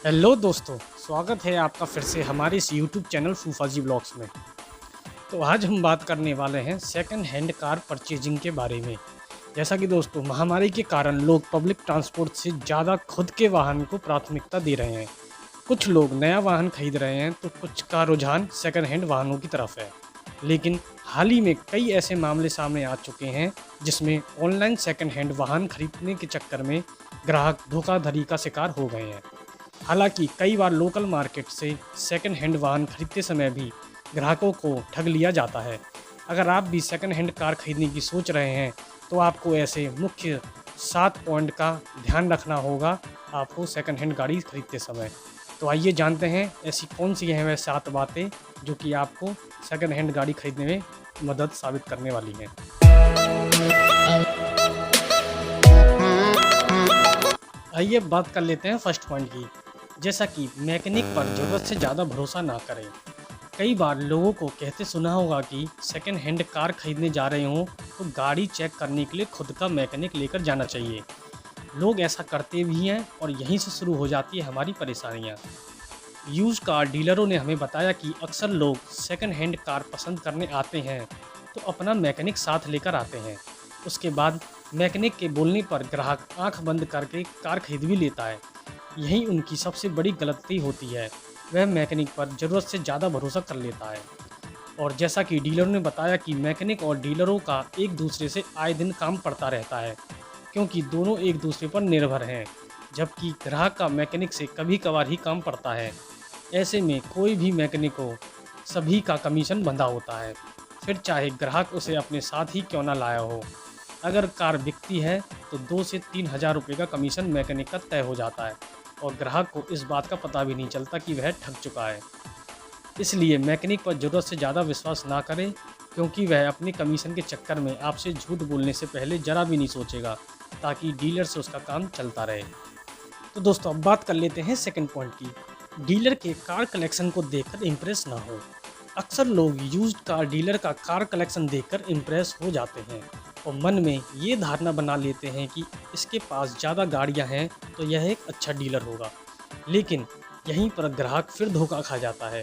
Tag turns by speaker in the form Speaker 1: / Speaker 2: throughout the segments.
Speaker 1: Hello दोस्तों, स्वागत है आपका फिर से हमारे इस यूट्यूब चैनल फूफाजी ब्लॉग्स में। तो आज हम बात करने वाले हैं सेकंड हैंड कार परचेजिंग के बारे में। जैसा कि दोस्तों, महामारी के कारण लोग पब्लिक ट्रांसपोर्ट से ज़्यादा खुद के वाहन को प्राथमिकता दे रहे हैं। कुछ लोग नया वाहन खरीद रहे हैं तो कुछ का रुझान सेकंड हैंड वाहनों की तरफ है। लेकिन हाल ही में कई ऐसे मामले सामने आ चुके हैं जिसमें ऑनलाइन सेकंड हैंड वाहन खरीदने के चक्कर में ग्राहक धोखाधड़ी का शिकार हो गए हैं। हालांकि कई बार लोकल मार्केट से सेकंड हैंड वाहन खरीदते समय भी ग्राहकों को ठग लिया जाता है। अगर आप भी सेकंड हैंड कार खरीदने की सोच रहे हैं तो आपको ऐसे मुख्य 7 पॉइंट का ध्यान रखना होगा आपको सेकंड हैंड गाड़ी खरीदते समय। तो आइए जानते हैं ऐसी कौन सी हैं वह 7 बातें जो कि आपको सेकंड हैंड गाड़ी खरीदने में मदद साबित करने वाली हैं। आइए बात कर लेते हैं फर्स्ट पॉइंट की। जैसा कि मैकेनिक पर ज़रूरत से ज़्यादा भरोसा ना करें। कई बार लोगों को कहते सुना होगा कि सेकंड हैंड कार खरीदने जा रहे हों तो गाड़ी चेक करने के लिए खुद का मैकेनिक लेकर जाना चाहिए। लोग ऐसा करते भी हैं और यहीं से शुरू हो जाती है हमारी परेशानियां। यूज़ कार डीलरों ने हमें बताया कि अक्सर लोग सेकंड हैंड कार पसंद करने आते हैं तो अपना मैकेनिक साथ लेकर आते हैं। उसके बाद मैकेनिक के बोलने पर ग्राहक आंख बंद करके कार खरीद भी लेता है। यही उनकी सबसे बड़ी गलती होती है। वह मैकेनिक पर ज़रूरत से ज़्यादा भरोसा कर लेता है। और जैसा कि डीलरों ने बताया कि मैकेनिक और डीलरों का एक दूसरे से आए दिन काम पड़ता रहता है, क्योंकि दोनों एक दूसरे पर निर्भर हैं, जबकि ग्राहक का मैकेनिक से कभी कभार ही काम पड़ता है। ऐसे में कोई भी मैकेनिक हो, सभी का कमीशन बंधा होता है, फिर चाहे ग्राहक उसे अपने साथ ही क्यों ना लाया हो। अगर कार बिकती है तो 2 से 3 हज़ार रुपये का कमीशन मैकेनिक का तय हो जाता है और ग्राहक को इस बात का पता भी नहीं चलता कि वह ठग चुका है। इसलिए मैकेनिक पर ज़रूरत से ज़्यादा विश्वास ना करें, क्योंकि वह अपने कमीशन के चक्कर में आपसे झूठ बोलने से पहले ज़रा भी नहीं सोचेगा, ताकि डीलर से उसका काम चलता रहे। तो दोस्तों, अब बात कर लेते हैं सेकंड पॉइंट की। डीलर के कार कलेक्शन को देखकर इम्प्रेस ना हो। अक्सर लोग यूज्ड कार डीलर का कार कलेक्शन देखकर इम्प्रेस हो जाते हैं और मन में ये धारणा बना लेते हैं कि इसके पास ज़्यादा गाड़ियां हैं तो यह एक अच्छा डीलर होगा। लेकिन यहीं पर ग्राहक फिर धोखा खा जाता है,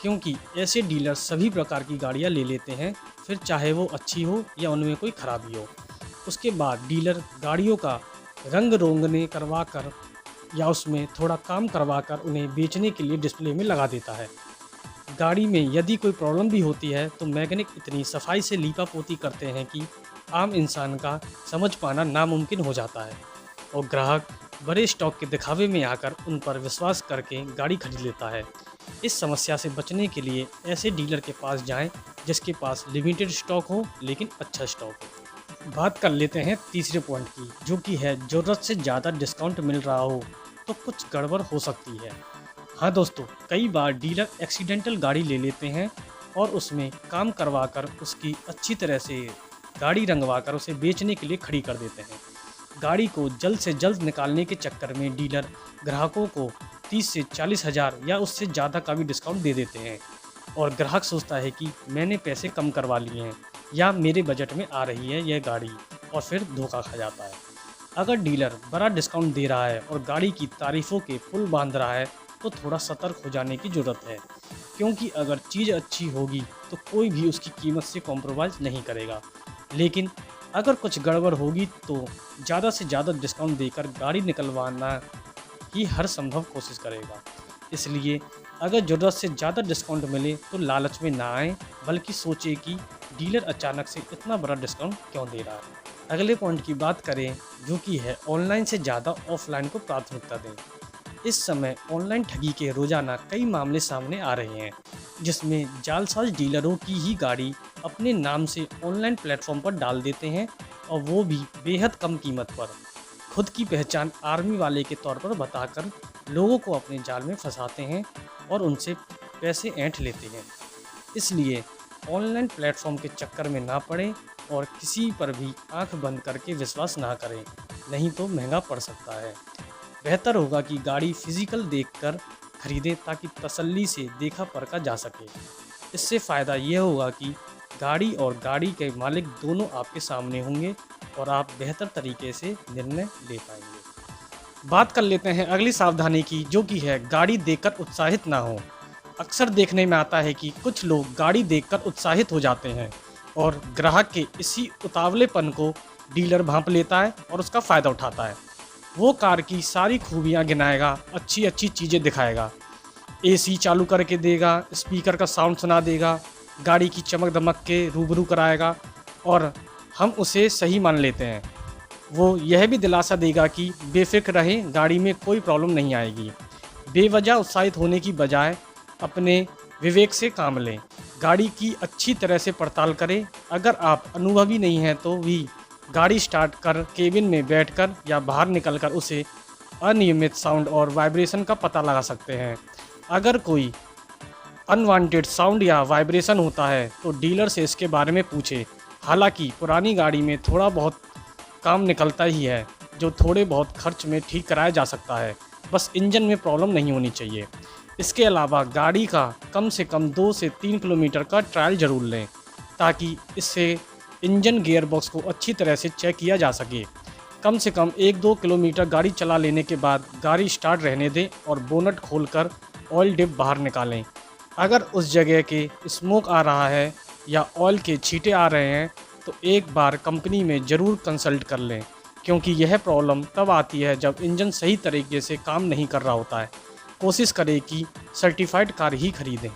Speaker 1: क्योंकि ऐसे डीलर सभी प्रकार की गाड़ियां ले लेते हैं, फिर चाहे वो अच्छी हो या उनमें कोई खराबी हो। उसके बाद डीलर गाड़ियों का रंग रोगने करवा कर या उसमें थोड़ा काम करवा कर उन्हें बेचने के लिए डिस्प्ले में लगा देता है। गाड़ी में यदि कोई प्रॉब्लम भी होती है तो मैकेनिक इतनी सफाई से लीपापोती करते हैं कि आम इंसान का समझ पाना नामुमकिन हो जाता है और ग्राहक बड़े स्टॉक के दिखावे में आकर उन पर विश्वास करके गाड़ी खरीद लेता है। इस समस्या से बचने के लिए ऐसे डीलर के पास जाएं जिसके पास लिमिटेड स्टॉक हो लेकिन अच्छा स्टॉक हो। बात कर लेते हैं तीसरे पॉइंट की, जो कि है ज़रूरत से ज़्यादा डिस्काउंट मिल रहा हो तो कुछ गड़बड़ हो सकती है। हाँ दोस्तों, कई बार डीलर एक्सीडेंटल गाड़ी ले लेते हैं और उसमें काम करवाकर उसकी अच्छी तरह से गाड़ी रंगवाकर उसे बेचने के लिए खड़ी कर देते हैं। गाड़ी को जल्द से जल्द निकालने के चक्कर में डीलर ग्राहकों को 30 से 40 हज़ार या उससे ज़्यादा का भी डिस्काउंट दे देते हैं और ग्राहक सोचता है कि मैंने पैसे कम करवा लिए हैं या मेरे बजट में आ रही है यह गाड़ी, और फिर धोखा खा जाता है। अगर डीलर बड़ा डिस्काउंट दे रहा है और गाड़ी की तारीफ़ों के पुल बांध रहा है तो थोड़ा सतर्क हो जाने की ज़रूरत है, क्योंकि अगर चीज़ अच्छी होगी तो कोई भी उसकी कीमत से कॉम्प्रोमाइज़ नहीं करेगा। लेकिन अगर कुछ गड़बड़ होगी तो ज़्यादा से ज़्यादा डिस्काउंट देकर गाड़ी निकलवाना ही हर संभव कोशिश करेगा। इसलिए अगर ज़रूरत से ज़्यादा डिस्काउंट मिले तो लालच में ना आए, बल्कि सोचे कि डीलर अचानक से इतना बड़ा डिस्काउंट क्यों दे रहा है। अगले पॉइंट की बात करें, जो कि है ऑनलाइन से ज़्यादा ऑफलाइन को प्राथमिकता दें। इस समय ऑनलाइन ठगी के रोज़ाना कई मामले सामने आ रहे हैं, जिसमें जालसाज डीलरों की ही गाड़ी अपने नाम से ऑनलाइन प्लेटफॉर्म पर डाल देते हैं और वो भी बेहद कम कीमत पर। खुद की पहचान आर्मी वाले के तौर पर बताकर लोगों को अपने जाल में फंसाते हैं और उनसे पैसे ऐंठ लेते हैं। इसलिए ऑनलाइन प्लेटफॉर्म के चक्कर में ना पड़ें और किसी पर भी आंख बंद करके विश्वास ना करें, नहीं तो महंगा पड़ सकता है। बेहतर होगा कि गाड़ी फिजिकल देखकर खरीदें ताकि तसल्ली से देखा परखा जा सके। इससे फ़ायदा यह होगा कि गाड़ी और गाड़ी के मालिक दोनों आपके सामने होंगे और आप बेहतर तरीके से निर्णय ले पाएंगे। बात कर लेते हैं अगली सावधानी की, जो कि है गाड़ी देखकर उत्साहित ना हो। अक्सर देखने में आता है कि कुछ लोग गाड़ी देखकर उत्साहित हो जाते हैं और ग्राहक के इसी उतावलेपन को डीलर भांप लेता है और उसका फ़ायदा उठाता है। वो कार की सारी खूबियाँ गिनाएगा, अच्छी अच्छी चीज़ें दिखाएगा, एसी चालू करके देगा, स्पीकर का साउंड सुना देगा, गाड़ी की चमक दमक के रूबरू कराएगा और हम उसे सही मान लेते हैं। वो यह भी दिलासा देगा कि बेफिक्र रहें, गाड़ी में कोई प्रॉब्लम नहीं आएगी। बेवजह उत्साहित होने की बजाय अपने विवेक से काम लें। गाड़ी की अच्छी तरह से पड़ताल करें। अगर आप अनुभवी नहीं हैं तो भी गाड़ी स्टार्ट कर केबिन में बैठकर या बाहर निकलकर उसे अनियमित साउंड और वाइब्रेशन का पता लगा सकते हैं। अगर कोई अनवांटेड साउंड या वाइब्रेशन होता है तो डीलर से इसके बारे में पूछें। हालांकि पुरानी गाड़ी में थोड़ा बहुत काम निकलता ही है, जो थोड़े बहुत खर्च में ठीक कराया जा सकता है। बस इंजन में प्रॉब्लम नहीं होनी चाहिए। इसके अलावा गाड़ी का कम से कम 2 से 3 किलोमीटर का ट्रायल ज़रूर लें, ताकि इससे इंजन गियर बॉक्स को अच्छी तरह से चेक किया जा सके। कम से कम 1-2 किलोमीटर गाड़ी चला लेने के बाद गाड़ी स्टार्ट रहने दें और बोनट खोलकर ऑयल डिप बाहर निकालें। अगर उस जगह के स्मोक आ रहा है या ऑयल के छींटे आ रहे हैं तो एक बार कंपनी में ज़रूर कंसल्ट कर लें, क्योंकि यह प्रॉब्लम तब आती है जब इंजन सही तरीके से काम नहीं कर रहा होता है। कोशिश करें कि सर्टिफाइड कार ही खरीदें।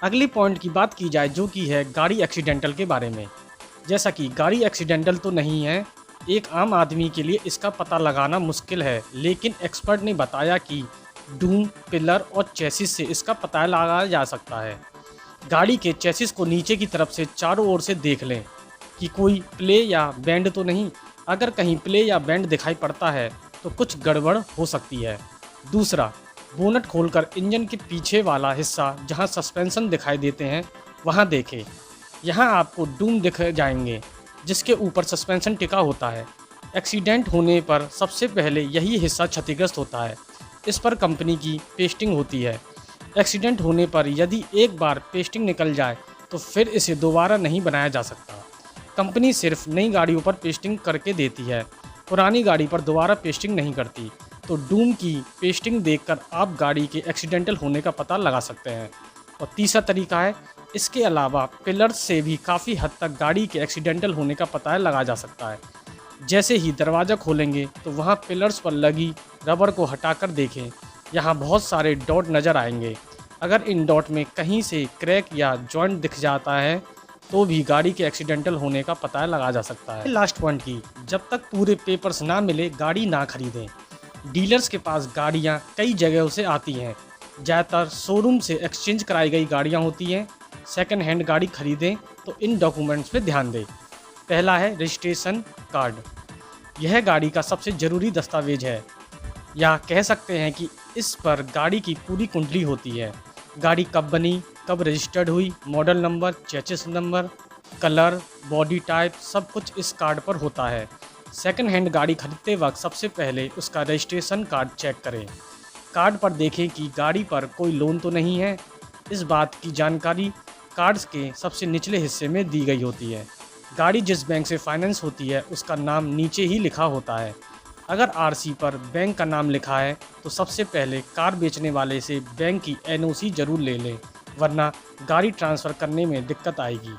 Speaker 1: अगली पॉइंट की बात की जाए, जो कि है गाड़ी एक्सीडेंटल के बारे में। जैसा कि गाड़ी एक्सीडेंटल तो नहीं है, एक आम आदमी के लिए इसका पता लगाना मुश्किल है, लेकिन एक्सपर्ट ने बताया कि डूम, पिलर और चेसिस से इसका पता लगाया जा सकता है। गाड़ी के चेसिस को नीचे की तरफ से चारों ओर से देख लें कि कोई प्ले या बैंड तो नहीं। अगर कहीं प्ले या बैंड दिखाई पड़ता है तो कुछ गड़बड़ हो सकती है। दूसरा, बोनट खोलकर इंजन के पीछे वाला हिस्सा जहां सस्पेंशन दिखाई देते हैं वहां देखें। यहां आपको डूम दिख जाएंगे, जिसके ऊपर सस्पेंशन टिका होता है। एक्सीडेंट होने पर सबसे पहले यही हिस्सा क्षतिग्रस्त होता है। इस पर कंपनी की पेस्टिंग होती है। एक्सीडेंट होने पर यदि एक बार पेस्टिंग निकल जाए तो फिर इसे दोबारा नहीं बनाया जा सकता। कंपनी सिर्फ नई गाड़ियों पर पेस्टिंग करके देती है, पुरानी गाड़ी पर दोबारा पेस्टिंग नहीं करती। तो डूम की पेस्टिंग देखकर आप गाड़ी के एक्सीडेंटल होने का पता लगा सकते हैं। और तीसरा तरीका है, इसके अलावा पिलर्स से भी काफ़ी हद तक गाड़ी के एक्सीडेंटल होने का पता लगा जा सकता है। जैसे ही दरवाज़ा खोलेंगे तो वहाँ पिलर्स पर लगी रबर को हटाकर देखें। यहाँ बहुत सारे डॉट नज़र आएंगे। अगर इन डॉट में कहीं से क्रैक या जॉइंट दिख जाता है तो भी गाड़ी के एक्सीडेंटल होने का पता लगा जा सकता है। लास्ट पॉइंट की, जब तक पूरे पेपर्स ना मिले गाड़ी ना खरीदें। डीलर्स के पास गाड़ियाँ कई जगहों से आती हैं। ज़्यादातर शोरूम से एक्सचेंज कराई गई गाड़ियाँ होती हैं। सेकंड हैंड गाड़ी खरीदें तो इन डॉक्यूमेंट्स पे ध्यान दें। पहला है रजिस्ट्रेशन कार्ड। यह गाड़ी का सबसे ज़रूरी दस्तावेज है, या कह सकते हैं कि इस पर गाड़ी की पूरी कुंडली होती है। गाड़ी कब बनी, कब रजिस्टर्ड हुई, model number, chassis number, colour, body type, सब कुछ इस कार्ड पर होता है। सेकंड हैंड गाड़ी खरीदते वक्त सबसे पहले उसका रजिस्ट्रेशन कार्ड चेक करें। कार्ड पर देखें कि गाड़ी पर कोई लोन तो नहीं है। इस बात की जानकारी कार्ड्स के सबसे निचले हिस्से में दी गई होती है। गाड़ी जिस बैंक से फाइनेंस होती है उसका नाम नीचे ही लिखा होता है। अगर आरसी पर बैंक का नाम लिखा है तो सबसे पहले कार बेचने वाले से बैंक की एनओसी जरूर ले लें, वरना गाड़ी ट्रांसफ़र करने में दिक्कत आएगी।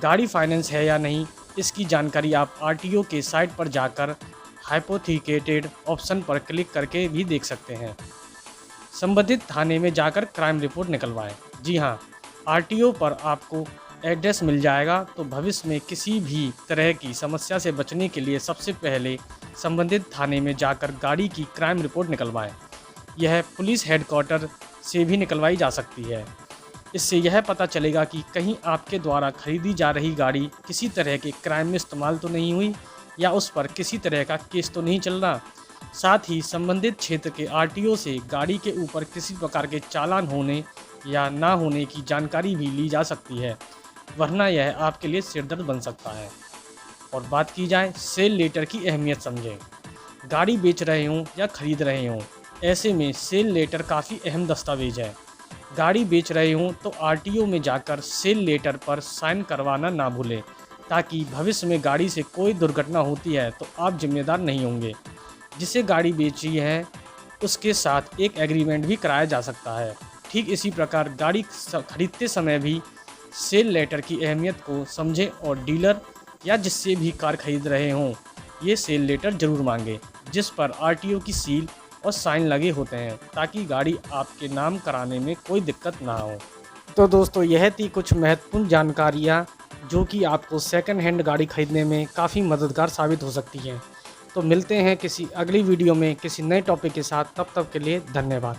Speaker 1: गाड़ी फाइनेंस है या नहीं, इसकी जानकारी आप आरटीओ के साइट पर जाकर हाइपोथेकेटेड ऑप्शन पर क्लिक करके भी देख सकते हैं। संबंधित थाने में जाकर क्राइम रिपोर्ट निकलवाएं। जी हाँ, आरटीओ पर आपको एड्रेस मिल जाएगा। तो भविष्य में किसी भी तरह की समस्या से बचने के लिए सबसे पहले संबंधित थाने में जाकर गाड़ी की क्राइम रिपोर्ट निकलवाएं। यह पुलिस हेडक्वार्टर से भी निकलवाई जा सकती है। इससे यह पता चलेगा कि कहीं आपके द्वारा खरीदी जा रही गाड़ी किसी तरह के क्राइम में इस्तेमाल तो नहीं हुई या उस पर किसी तरह का केस तो नहीं चल रहा। साथ ही संबंधित क्षेत्र के आरटीओ से गाड़ी के ऊपर किसी प्रकार के चालान होने या ना होने की जानकारी भी ली जा सकती है, वरना यह आपके लिए सिरदर्द बन सकता है। और बात की जाए सेल लेटर की अहमियत समझें। गाड़ी बेच रहे हों या ख़रीद रहे हों, ऐसे में सेल लेटर काफ़ी अहम दस्तावेज है। गाड़ी बेच रहे हों तो आरटीओ में जाकर सेल लेटर पर साइन करवाना ना भूलें, ताकि भविष्य में गाड़ी से कोई दुर्घटना होती है तो आप जिम्मेदार नहीं होंगे। जिसे गाड़ी बेची है उसके साथ एक एग्रीमेंट भी कराया जा सकता है। ठीक इसी प्रकार गाड़ी खरीदते समय भी सेल लेटर की अहमियत को समझें और डीलर या जिससे भी कार खरीद रहे हों ये सेल लेटर ज़रूर मांगे जिस पर आरटीओ की सील और साइन लगे होते हैं ताकि गाड़ी आपके नाम कराने में कोई दिक्कत ना हो। तो दोस्तों यह थी कुछ महत्वपूर्ण जानकारियाँ जो कि आपको सेकंड हैंड गाड़ी खरीदने में काफ़ी मददगार साबित हो सकती हैं। तो मिलते हैं किसी अगली वीडियो में किसी नए टॉपिक के साथ, तब तक के लिए धन्यवाद।